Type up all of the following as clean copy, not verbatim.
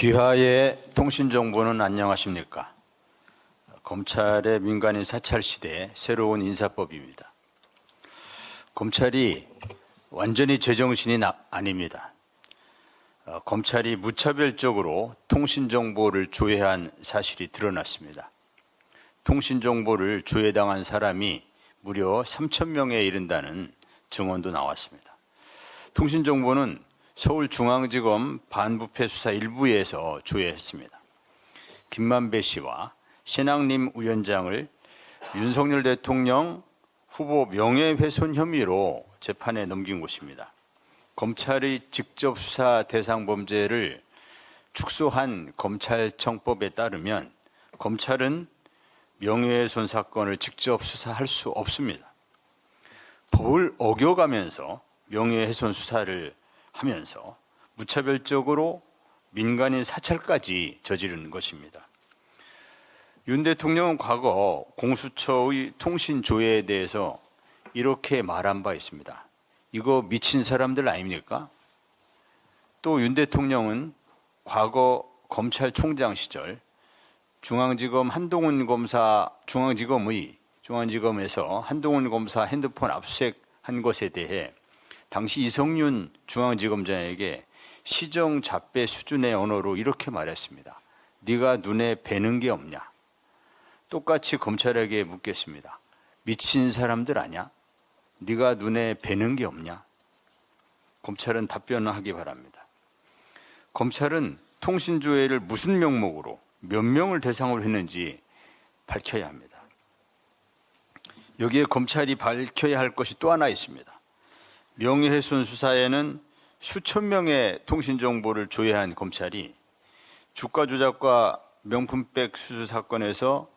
귀하의 통신정보는 안녕하십니까? 검찰의 민간인 사찰 시대의 새로운 인사법입니다. 검찰이 완전히 제정신이 아닙니다. 검찰이 무차별적으로 통신정보를 조회한 사실이 드러났습니다. 통신정보를 조회당한 사람이 무려 3,000명에 이른다는 증언도 나왔습니다. 통신정보는 서울중앙지검 반부패 수사 일부에서 조회했습니다. 김만배 씨와 신학림 위원장을 윤석열 대통령 후보 명예훼손 혐의로 재판에 넘긴 곳입니다. 검찰의 직접 수사 대상 범죄를 축소한 검찰청법에 따르면 검찰은 명예훼손 사건을 직접 수사할 수 없습니다. 법을 어겨가면서 명예훼손 수사를 하면서 무차별적으로 민간인 사찰까지 저지른 것입니다. 윤 대통령은 과거 공수처의 통신 조회에 대해서 이렇게 말한 바 있습니다. 이거 미친 사람들 아닙니까? 또 윤 대통령은 과거 검찰총장 시절 중앙지검에서 한동훈 검사 핸드폰 압수수색한 것에 대해 당시 이성윤 중앙지검장에게 시정잡배 수준의 언어로 이렇게 말했습니다. 네가 눈에 뵈는 게 없냐? 똑같이 검찰에게 묻겠습니다. 미친 사람들 아냐? 네가 눈에 뵈는 게 없냐? 검찰은 답변하기 바랍니다. 검찰은 통신조회를 무슨 명목으로 몇 명을 대상으로 했는지 밝혀야 합니다. 여기에 검찰이 밝혀야 할 것이 또 하나 있습니다. 명예훼손 수사에는 수천 명의 통신정보를 조회한 검찰이 주가 조작과 명품백 수수 사건에서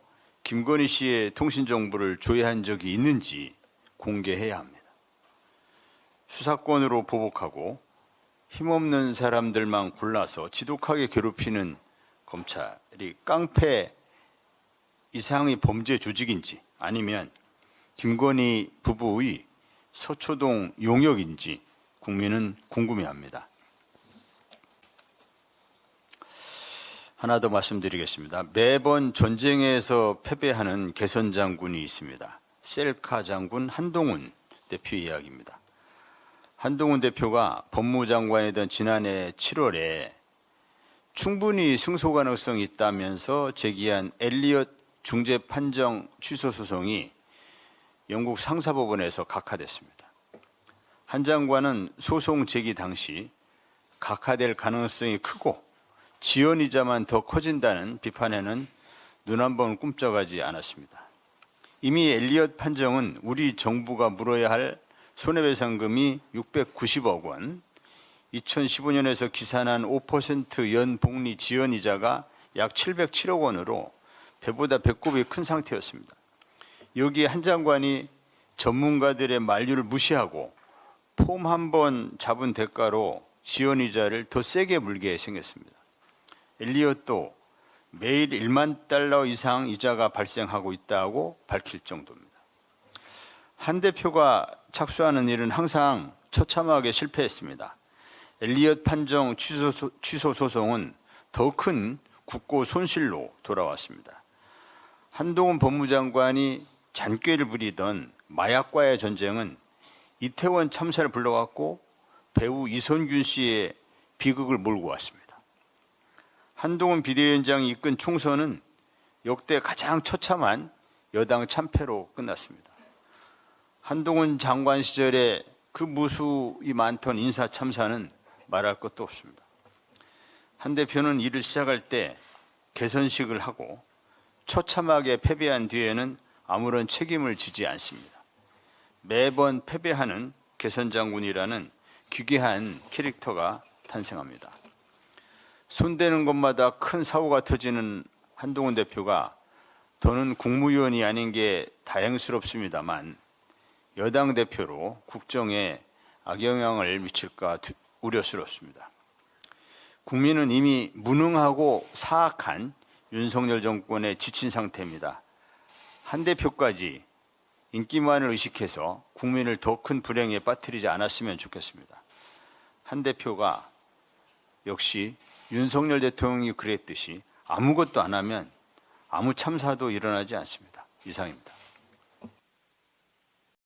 김건희 씨의 통신정보를 조회한 적이 있는지 공개해야 합니다. 수사권으로 보복하고 힘없는 사람들만 골라서 지독하게 괴롭히는 검찰이 깡패 이상의 범죄 조직인지 아니면 김건희 부부의 서초동 용역인지 국민은 궁금해합니다. 하나 더 말씀드리겠습니다. 매번 전쟁에서 패배하는 개선 장군이 있습니다. 셀카 장군 한동훈 대표 이야기입니다. 한동훈 대표가 법무장관이던 지난해 7월에 충분히 승소 가능성이 있다면서 제기한 엘리엇 중재 판정 취소 소송이 영국 상사법원에서 각하됐습니다. 한 장관은 소송 제기 당시 각하될 가능성이 크고 지연이자만 더 커진다는 비판에는 눈 한 번 꿈쩍하지 않았습니다. 이미 엘리엇 판정은 우리 정부가 물어야 할 손해배상금이 690억 원, 2015년에서 기산한 5% 연복리 지연이자가 약 707억 원으로 배보다 배꼽이 큰 상태였습니다. 여기에 한 장관이 전문가들의 만류를 무시하고 폼 한 번 잡은 대가로 지연이자를 더 세게 물게 생겼습니다. 엘리엇도 매일 1만 달러 이상 이자가 발생하고 있다고 밝힐 정도입니다. 한 대표가 착수하는 일은 항상 처참하게 실패했습니다. 엘리엇 판정 취소 소송은 더 큰 국고 손실로 돌아왔습니다. 한동훈 법무장관이 잔꾀를 부리던 마약과의 전쟁은 이태원 참사를 불러왔고 배우 이선균 씨의 비극을 몰고 왔습니다. 한동훈 비대위원장이 이끈 총선은 역대 가장 처참한 여당 참패로 끝났습니다. 한동훈 장관 시절에 그 무수히 많던 인사 참사는 말할 것도 없습니다. 한 대표는 일을 시작할 때 개선식을 하고 처참하게 패배한 뒤에는 아무런 책임을 지지 않습니다. 매번 패배하는 개선장군이라는 기괴한 캐릭터가 탄생합니다. 손대는 것마다 큰 사고가 터지는 한동훈 대표가 더는 국무위원이 아닌 게 다행스럽습니다만 여당 대표로 국정에 악영향을 미칠까 우려스럽습니다. 국민은 이미 무능하고 사악한 윤석열 정권에 지친 상태입니다. 한 대표까지 인기만을 의식해서 국민을 더 큰 불행에 빠뜨리지 않았으면 좋겠습니다. 한 대표가 역시 윤석열 대통령이 그랬듯이 아무것도 안 하면 아무 참사도 일어나지 않습니다. 이상입니다.